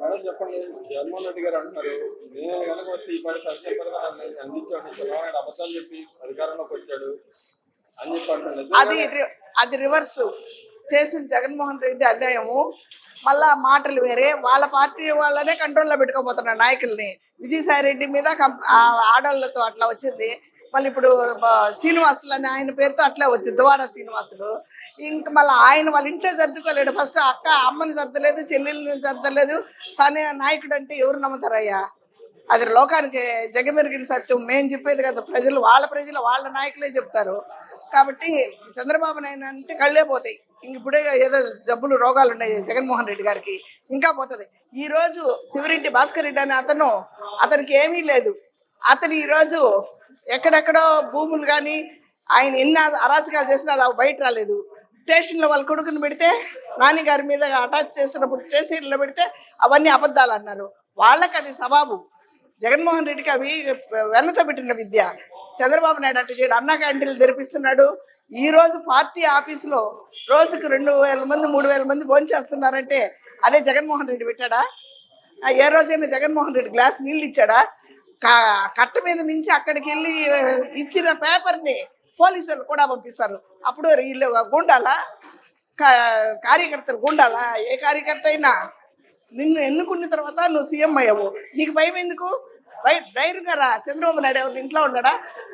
Madam చెప్పండి. జగన్మోహన్ రెడ్డి గారు అంటున్నారు, నేను కనుక వస్తే ఈ పని సంక్షేమ పథకాలు అందించాడు, చంద్రబాబు అబద్ధాలు చెప్పి అధికారంలోకి వచ్చాడు అని చెప్పి అంటున్నారు. అది రివర్స్ చేసిన జగన్మోహన్ రెడ్డి అన్యాయము. మళ్ళా మాటలు వేరే, వాళ్ళ పార్టీ వాళ్ళనే కంట్రోల్లో పెట్టుకోబోతున్నారు నాయకుల్ని. విజయసాయి రెడ్డి మీద ఆడవాళ్ళతో అట్లా వచ్చింది. మళ్ళీ ఇప్పుడు శ్రీనివాసులు అని ఆయన పేరుతో అట్లే వచ్చింది, దువాడ శ్రీనివాసులు. ఇంకా మళ్ళీ ఆయన వాళ్ళ ఇంట్లో సర్దుకోలేడు. ఫస్ట్ అమ్మని సర్దలేదు, చెల్లెల్ని సర్దలేదు. తనే నాయకుడు అంటే ఎవరు నమ్ముతారయ్యా? అది లోకానికి జగమెరిగిన సత్యం. మేము చెప్పేది కదా, ప్రజలు వాళ్ళ నాయకులే చెప్తారు. కాబట్టి చంద్రబాబు నాయుడు అంటే కళ్ళే పోతాయి. ఇప్పుడే ఏదో జబ్బులు రోగాలు ఉన్నాయి జగన్మోహన్ రెడ్డి గారికి, ఇంకా పోతుంది. ఈరోజు శివరెడ్డి భాస్కర్ రెడ్డి అనే అతనికి ఏమీ లేదు. అతను ఈరోజు ఎక్కడెక్కడో భూములు కానీ ఆయన ఎన్ని అరాచకాలు చేసినా అది బయట రాలేదు. స్టేషన్లో వాళ్ళ కొడుకుని పెడితే నాని గారి మీద అటాచ్ చేసినప్పుడు స్టేషన్లో పెడితే అవన్నీ అబద్ధాలు అన్నారు. వాళ్ళకి అది సబాబు. జగన్మోహన్ రెడ్డికి అవి వెన్నతో పెట్టిన విద్య. చంద్రబాబు నాయుడు అట్టు చేయడు. అన్నా క్యాంటీన్లు తెరిపిస్తున్నాడు. ఈ రోజు పార్టీ ఆఫీసులో రోజుకు 2000 మంది 3000 మంది భోంచేస్తున్నారంటే అదే జగన్మోహన్ రెడ్డి పెట్టాడా? ఏ రోజైనా జగన్మోహన్ రెడ్డి గ్లాస్ నీళ్ళు ఇచ్చాడా? కట్ట మీద నుంచి అక్కడికి వెళ్ళి ఇచ్చిన పేపర్ని పోలీసులు కూడా పంపిస్తారు. అప్పుడు వీళ్ళు గుండాలా, కార్యకర్తలు గుండాలా? ఏ కార్యకర్త అయినా నిన్ను ఎన్నుకున్న తర్వాత నువ్వు సీఎం అయ్యావు, నీకు భయం ఎందుకు? ధైర్యంగా రా. చంద్రబాబు నాయుడు ఎవరు ఇంట్లో ఉన్నాడా?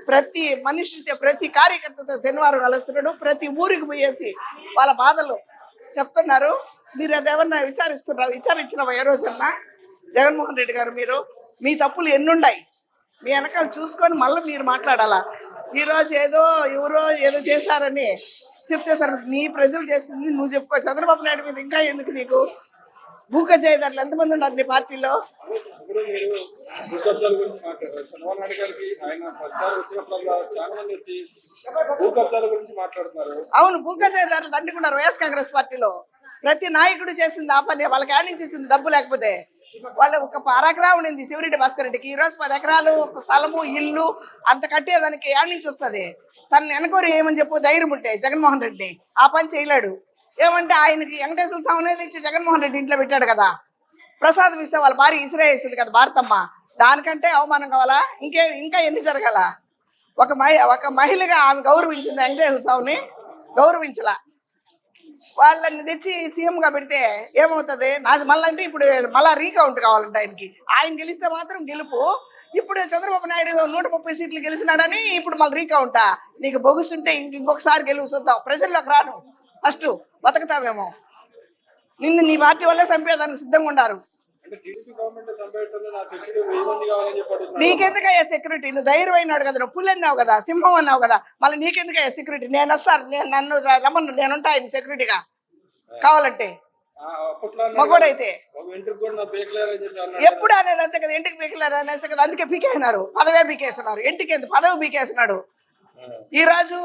ప్రతి మనిషి, ప్రతి కార్యకర్తతో శనివారం కలుస్తున్నాడు. ప్రతి ఊరికి పోయేసి వాళ్ళ బాధలు చెప్తున్నారు. మీరు అదేమన్నా విచారించినావా ఏ రోజన్నా? జగన్మోహన్ రెడ్డి గారు, మీరు మీ తప్పులు ఎన్నున్నాయి మీ వెనకాల చూసుకొని మళ్ళీ మీరు మాట్లాడాలా. ఈరోజు ఎవరో ఏదో చేశారని చెప్తేసారు. నీ ప్రజలు చేసింది నువ్వు చెప్పుకో. చంద్రబాబు నాయుడు మీద ఇంకా ఎందుకు నీకు? భూకజాయిదారులు ఎంతమంది ఉన్నారు నీ పార్టీలో? ఇప్పుడు మీరు భూకబ్జాల గురించి మాట్లాడారు. చంద్రబాబు నాయుడు గారికి ఆయన ప్రచారం వచ్చినప్పుడల్లా చాలా మంది వచ్చి భూకబ్జాల గురించి మాట్లాడుతున్నారు. అవును, భూకజాయిదారులు దండుకున్నారు వైఎస్ కాంగ్రెస్ పార్టీలో. ప్రతి నాయకుడు చేసింది ఆ పని. వాళ్ళకి ఆడించేసింది డబ్బు లేకపోతే. వాళ్ళు ఒక అరెకరా ఉండింది శివరెడ్డి భాస్కర్ రెడ్డికి. ఈ రోజు 10 ఎకరాలు స్థలము, ఇల్లు అంత కట్టేదానికి ఏడు నుంచి వస్తుంది? తనని వెనకోరి ఏమని చెప్పు ధైర్యం ఉంటే జగన్మోహన్ రెడ్డి ఆ పని చేయలేడు. ఏమంటే ఆయనకి వెంకటేశ్వర స్వామి అనేది ఇచ్చి జగన్మోహన్ రెడ్డి ఇంట్లో పెట్టాడు కదా. ప్రసాదం ఇస్తే వాళ్ళ భార్య ఇసిరేస్తుంది కదా భారతమ్మ. దానికంటే అవమానం కావాలా? ఇంకా ఎన్ని జరగాల? ఒక మహిళగా ఆమె గౌరవించింది వెంకటేశ్వర స్వామిని? గౌరవించలా. వాళ్ళని తెచ్చి సీఎంగా పెడితే ఏమవుతుంది? మళ్ళీ అంటే ఇప్పుడు మళ్ళీ రీకౌంట్ కావాలంటే ఆయన గెలిస్తే మాత్రం గెలుపు. ఇప్పుడు చంద్రబాబు నాయుడు 130 సీట్లు గెలిచినాడని ఇప్పుడు మళ్ళీ రీకౌంటా? నీకు బొగుస్తుంటే ఇంకొకసారి గెలుపు చూద్దాం. ప్రజల్లోకి రాను, ఫస్ట్ బతుకుతావేమో. నీ పార్టీ వల్లే చంపేదానికి సిద్ధంగా ఉన్నారు. నీకెందుకయ్యా సెక్యూరిటీ? నువ్వు ధైర్యం అయినాడు కదా, నువ్వు పుల్ అన్నావు కదా, సింహం అన్నావు కదా, మళ్ళీ నీకెందుకయ్యా సెక్యూరిటీ? నేను వస్తాను, నన్ను రమ్మను, నేనుంటా ఆయన సెక్యూరిటీగా కావాలంటే. మగోడైతే ఎప్పుడు అనేది అంతే కదా, ఇంటికి పీకలేరు అనేసి కదా, అందుకే పీకేసినారు. పదవే పీకేస్తున్నారు. ఇంటికి పదవి పీకేస్తున్నాడు. ఈ రోజు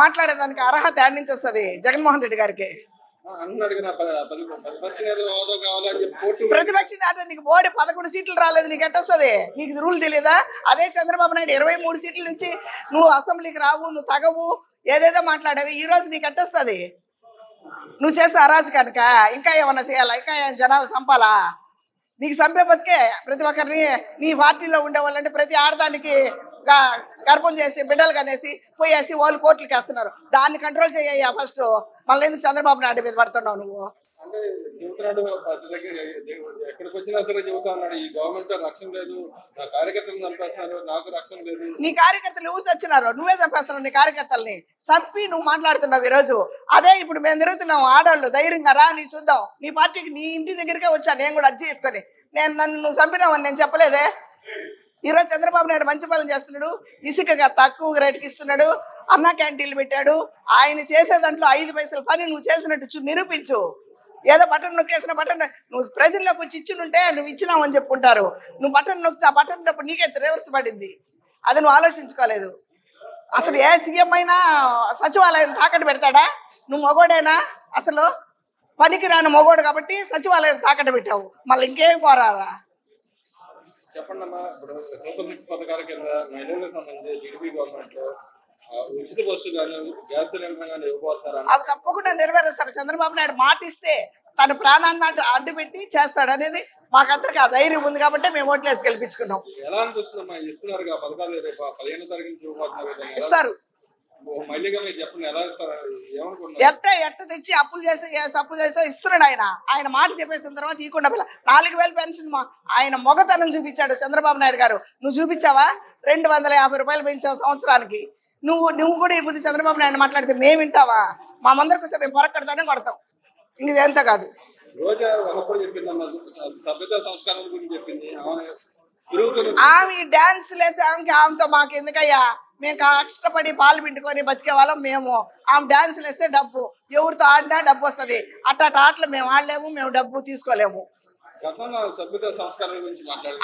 మాట్లాడేదానికి అర్హత యాడ్ నుంచి వస్తుంది జగన్మోహన్ రెడ్డి గారికి. ప్రతిపక్ష నేత నీకు మోడీ 11 సీట్లు రాలేదు, నీకు ఎట్టొస్తుంది? నీకు రూల్ తెలియదా? అదే చంద్రబాబు నాయుడు 23 సీట్ల నుంచి నువ్వు అసెంబ్లీకి రావు, నువ్వు తగవు, ఏదేదో మాట్లాడేవి. ఈ రోజు నీకు ఎట్టొస్తుంది? నువ్వు చేసే అరాజకానిక ఇంకా ఏమన్నా చేయాలా? ఇంకా జనాలు చంపాలా? నీకు చంపే బతికే ప్రతి ఒక్కరిని. నీ పార్టీలో ఉండేవాళ్ళంటే ప్రతి ఆడదానికి గర్భం చేసి బిడ్డలు కనేసి పోయేసి వాళ్ళు కోర్టులకు వేస్తున్నారు. దాన్ని కంట్రోల్ చేయ ఫస్ట్. మళ్ళీ ఎందుకు చంద్రబాబు నాయుడు మీద పడుతున్నావు నువ్వు? ఎక్కడికి వచ్చినా సరే చెబుతా ఉన్నాడు, ఈ గవర్నమెంట్ రక్షణ లేదు, నా కార్యకర్తలు చంపేస్తున్నారు, నాకు రక్షణ లేదు. నీ కార్యకర్తలు ఎవరు చచ్చినారు? నువ్వే చంపేస్తున్నావు నీ కార్యకర్తల్ని. చంపి నువ్వు మాట్లాడుతున్నావు ఈరోజు. అదే ఇప్పుడు మేము తిరుగుతున్నావు ఆడవాళ్ళు, ధైర్యంగా రా, నీ చూద్దాం. నీ పార్టీకి నీ ఇంటి దగ్గరికే వచ్చాను నేను కూడా అర్జీ ఎత్తుకొని. నన్ను నువ్వు చంపినావని నేను చెప్పలేదే. ఈరోజు చంద్రబాబు నాయుడు మంచి పనులు చేస్తున్నాడు. ఇసుకగా తక్కువ రేటుకి ఇస్తున్నాడు. అన్నా క్యాంటీన్లు పెట్టాడు. ఆయన చేసే దాంట్లో 5 పైసల పని నువ్వు చేసినట్టు నిరూపించు. ఏదో బటన్ నొక్కేసిన బటన్ నువ్వు ప్రజల్లోకి వచ్చి ఇచ్చినుంటే నువ్వు ఇచ్చినావు అని చెప్పుకుంటారు. నువ్వు బటన్ నొక్కితే ఆ బటన్ నొప్పుడు నీకే రివర్స్ పడింది. అది నువ్వు ఆలోచించుకోలేదు. అసలు ఏ సీఎం అయినా సచివాలయం తాకట్టు పెడతాడా? నువ్వు మగోడేనా? అసలు పనికి రాని మగోడు కాబట్టి సచివాలయం తాకట్టు పెట్టావు. మళ్ళీ ఇంకేం కోరారా? చెప్పండి అమ్మా. ఇప్పుడు సూపర్ 6 పథకాల కింద మహిళలకు సంబంధించి టీడీపీ గవర్నమెంట్ లో ఉచిత బస్సు కానీ గ్యాస్ సిలిండర్ కానీ ఇవ్వబోతారా? అవి తప్పకుండా నెరవేరుస్తారు. చంద్రబాబు నాయుడు మాట ఇస్తే తన ప్రాణాన్ని అడ్డు పెట్టి చేస్తాడు అనేది మాకందరికి ఆ ధైర్యం ఉంది కాబట్టి మేము ఓట్లేసి గెలిపించుకున్నాం. ఎలా అనిపిస్తుందమ్మా ఇస్తున్నారు పథకాలు రేపు 15వ తారీఖు నుంచి ఇవ్వబోతున్నారు కదా, ఎలా- ఇస్తారు. మళ్ళీగా మీరు చెప్పండి ఎలా ఇస్తారు ఏమనుకుంటున్నారు? ఎట్ట తెచ్చి అప్పులు చేసి ఇస్తున్నాడు ఆయన. ఆయన మాట చెప్పేసిన తర్వాత ఇవ్వకుండా 4000 పెన్షన్ ఆయన మొగతనం చూపించాడు చంద్రబాబు నాయుడు గారు. నువ్వు చూపించావా? 250 రూపాయలు పెంచావు సంవత్సరానికి. నువ్వు కూడా ఈ బుద్ధి చంద్రబాబు నాయుడు మాట్లాడితే మేము వింటావా? మా మందరికి వస్తే మేము పొరక్కడతానే కొడతాం. ఇంక ఇదేంత కాదు. రోజా ఒకప్పుడు చెప్పిందమ్మా సభ్యత సంస్కారాల గురించి చెప్పింది. ఆమె డాన్స్ లేసి ఆమెతో మాకు ఎందుకయ్యా? మేము కష్టపడి పాలు పిండుకొని బతికే వాళ్ళం మేము. ఆమె డాన్స్ వేస్తే డబ్బు, ఎవరితో ఆడినా డబ్బు వస్తుంది. అట్ట ఆటలు మేము ఆడలేము, మేము డబ్బు తీసుకోలేము.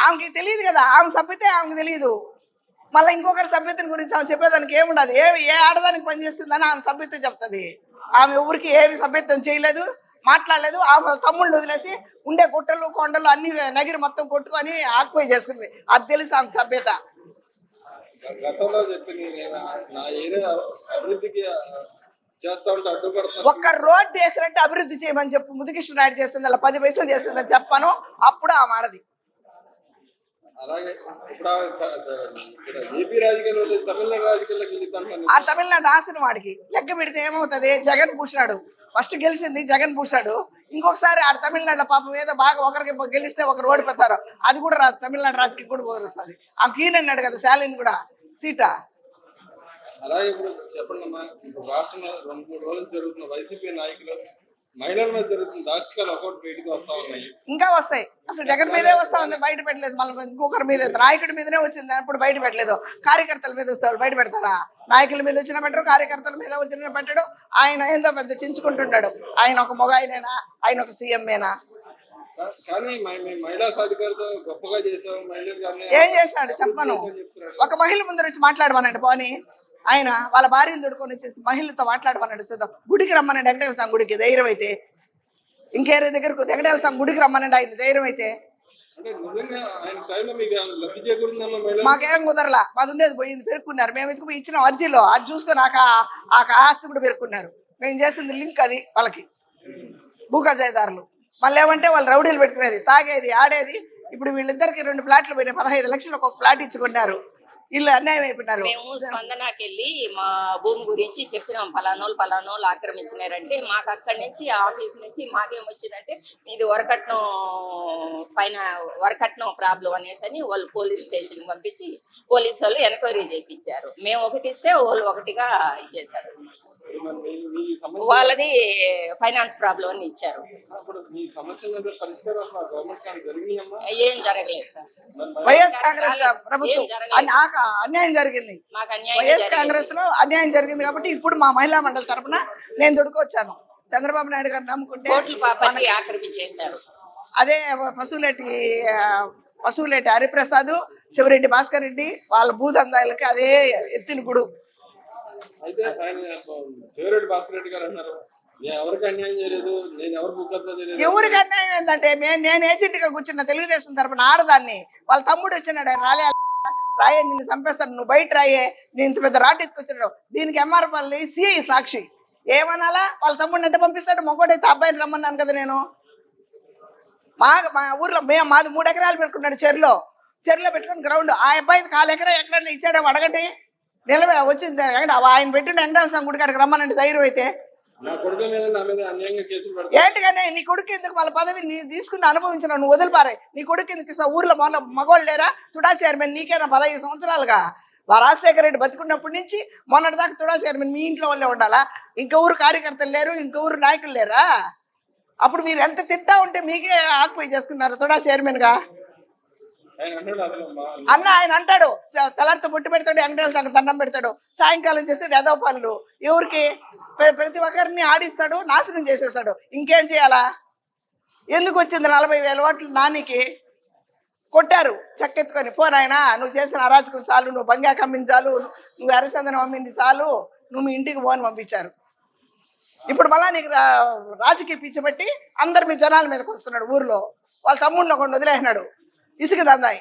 ఆమెకి తెలియదు కదా, ఆమె సభ్యత ఆమెకు తెలియదు. మళ్ళీ ఇంకొకరి సభ్యతని గురించి ఆమె చెప్పేదానికి ఏముండదు. ఏ ఆడదానికి పనిచేస్తుందని ఆమె సభ్యత చెప్తుంది. ఆమె ఎవరికి ఏమి సభ్యత్వం చేయలేదు, మాట్లాడలేదు. ఆమె తమ్ముళ్ళు వదిలేసి ఉండే గుట్టలు కొండలు అన్ని నగిరి మొత్తం కొట్టుకొని ఆక్యుపై చేసుకుంది. అది తెలుసు ఆమె సభ్యత. గతంలో చెప్పింది నా ఏరియా అభివృద్ధికి చేస్తా ఉంటే అడ్డుపడుతున్నా. ఒక్క రోడ్డు వేసినట్టు అభివృద్ధి చేయమని చెప్పు. ముదికృష్ణ నాయుడు చేస్తుంది, అలా 10 పైసలు చేస్తుందని చెప్పాను. అప్పుడు ఆమె ఆడది. అలాగే ఇప్పుడు ఏపీ రాజకీయాలు తమిళనాడు రాజకీయాల్లోకి వెళ్తాను. ఆ తమిళనాడు రాసిన వాడికి లెక్క పెడితే ఏమవుతుంది? జగన్ పూసాడు. ఫస్ట్ గెలిచింది జగన్ పూసాడు. ఇంకొకసారి ఆడ తమిళనాడులో పాపం ఏదో బాగా ఒకరికి గెలిస్తే ఒకరు ఓడిపోతారు. అది కూడా రాదు. తమిళనాడు రాజకీయం కూడా పోరుస్తుంది. ఆ కీన్ అన్నాడు కదా శాలిని కూడా సీటా. అలాగే ఇప్పుడు చెప్పండి అమ్మా, ఇప్పుడు రాష్ట్రంలో 2-3 రోజులు జరుగుతున్న వైసీపీ నాయకులు మహిళల మీద జరుగుతున్న దాష్టికాలు ఒకటి బయటకు వస్తా ఉన్నాయి. ఇంకా వస్తాయి. అసలు జగన్ మీదే వస్తా ఉంది, బయట పెట్టలేదు. మళ్ళీ ఇంకొకరి మీద నాయకుడి మీదనే వచ్చింది, అప్పుడు బయట పెట్టలేదు. కార్యకర్తల మీద వస్తారు, బయట పెడతారా? నాయకుల మీద వచ్చిన పెట్టరు, కార్యకర్తల మీద వచ్చిన పెట్టడు. ఆయన ఏందో పెద్ద చించుకుంటున్నాడు. ఆయన ఒక మొగ ఆయనేనా? ఆయన ఒక సీఎంఏనా? కానీ మహిళా సాధికారత గొప్పగా చేశారు. మహిళలు ఏం చేశాడు చెప్పను. ఒక మహిళ ముందర వచ్చి మాట్లాడమనండి పోనీ. ఆయన వాళ్ళ భార్యను దొడుకొని వచ్చేసి మహిళతో మాట్లాడమన్నాడు. చూద్దాం. గుడికి రమ్మనండి వెంకటేశ్వర స్వామి గుడికి, ధైర్యం అయితే. ఇంకేరే దగ్గరకు వెంకటేశ్వర స్వామి గుడికి రమ్మనండి ఆయన, ధైర్యం అయితే. మాకేం కుదరలా. మాది ఉండేది పోయింది, పెరుక్కున్నారు. మేము ఎత్తుకు ఇచ్చిన అర్జీలో అది చూసుకొని ఆ ఆస్తి కూడా పెరుక్కున్నారు. మేము చేసింది లింక్ అది వాళ్ళకి, భూకజాయిదారులు. మళ్ళీ ఏమంటే వాళ్ళు రౌడీలు పెట్టుకునేది, తాగేది, ఆడేది. ఇప్పుడు వీళ్ళిద్దరికి 2 ప్లాట్లు పోయినాయి. 15 లక్షలకు ఒక ప్లాట్ ఇచ్చుకున్నారు. ఇల్లు అన్యాయం అయిపోయినారు. మేము స్పందనకి వెళ్ళి మా భూమి గురించి చెప్పినాం. పలానోళ్ళు ఆక్రమించినారంటే మాకు అక్కడి నుంచి ఆఫీస్ నుంచి మాకేమొచ్చిందంటే ఇది వరకట్నం ప్రాబ్లం అనేసి వాళ్ళు పోలీస్ స్టేషన్ పంపించి పోలీసు వాళ్ళు ఎంక్వైరీ చేయించారు. మేము ఒకటి ఇస్తే వాళ్ళు ఒకటిగా ఇచ్చేసారు. వాళ్ళది ఫైనాన్స్ ప్రాబ్లం అని ఇచ్చారు. ఏం జరగలేదు సార్. వైఎస్ కాంగ్రెస్ ప్రభుత్వం అన్యాయం జరిగింది. వైఎస్ కాంగ్రెస్ లో అన్యాయం జరిగింది కాబట్టి ఇప్పుడు మా మహిళా మండలి తరఫున నేను దొడుకొచ్చాను. చంద్రబాబు నాయుడు గారు నమ్ముకుంటే కోట్ల పాపాన్ని ఆక్రమించేశారు. అదే పశువులేటి హరిప్రసాద్, చెవిరెడ్డి భాస్కర్ రెడ్డి వాళ్ళ భూదందాలకి అదే ఎత్తిన గుడు. అయితే ఆయన చెవిరెడ్డి భాస్కర్ రెడ్డి గారు అన్నారు, నేను ఎవరికి అన్యాయం చేయలేదు, నేను ఎవరు చేయలేదు. ఎవరికి అన్యాయం ఏంటంటే నేను ఏజెంట్ గా కూర్చున్న తెలుగుదేశం తరఫున ఆడదాన్ని. వాళ్ళ తమ్ముడు వచ్చినాడు, ఆయన రాయే నిన్ను చంపేస్తాను, నువ్వు బయట రాయే, నేను ఇంత పెద్ద రాటు ఎత్తుకొచ్చినాడు. దీనికి ఎంఆర్ఎఫ్ఎల్ సిఐ సాక్షి. ఏమనాలా? వాళ్ళ తమ్ముడిని అంటే పంపిస్తాడు. మొగోడైతే అబ్బాయిని రమ్మన్నాను కదా నేను. మా ఊర్లో మాది 3 ఎకరాలు పెట్టుకున్నాడు. చెరులో పెట్టుకుని గ్రౌండ్. ఆ అబ్బాయి 1/4 ఎకరా ఎక్కడైనా ఇచ్చాడేమో అడగండి. నిలవే వచ్చింది. ఆయన పెట్టిన వెంకటేశ్వర గుడి కాడికి రమ్మనండి ధైర్యం అయితే. ఏంటి కానీ నీ కొడుకు ఎందుకు వాళ్ళ పదవి నీ తీసుకుని అనుభవించిన నువ్వు వదిలిపారే. నీ కొడుకు ఎందుకు ఊర్లో మగోళ్ళు లేరా? తుడా చైర్మన్ నీకేనా 15 సంవత్సరాలుగా? రాజశేఖర రెడ్డి బతుకున్నప్పటి నుంచి మొన్నటి దాకా తుడా చైర్మన్ మీ ఇంట్లో వాళ్ళే ఉండాలా? ఇంకెవరు కార్యకర్తలు లేరు, ఇంకెవరు నాయకులు లేరా? అప్పుడు మీరు ఎంత తింటా ఉంటే మీకే ఆక్యుపై చేసుకున్నారు తుడా చైర్మన్ గా. ఆయన అంటాడు తలారితో బొట్టు పెడతాడు, వెంకటేశ్వర దండం పెడతాడు, సాయంకాలం చేస్తే ఏదో పనులు. ఎవరికి? ప్రతి ఒక్కరిని ఆడిస్తాడు, నాశనం చేసేస్తాడు. ఇంకేం చేయాలా? ఎందుకు వచ్చింది 40,000 ఓట్లు నానికి? కొట్టారు చెక్కెత్తుకొని. పోనాయనా నువ్వు చేసిన అరాచకం చాలు, నువ్వు బంగాకు అమ్మింది చాలు, నువ్వు ఎర్రచందనం అమ్మింది చాలు, నువ్వు మీ ఇంటికి పోని పంపించారు. ఇప్పుడు మళ్ళా నీకు రాజకీయ పిచ్చిబట్టి అందరు మీ జనాల మీదకి వస్తున్నాడు. ఊర్లో వాళ్ళ తమ్ముడిని ఒకటి వదిలేసినాడు, ఇసుక దందాయి.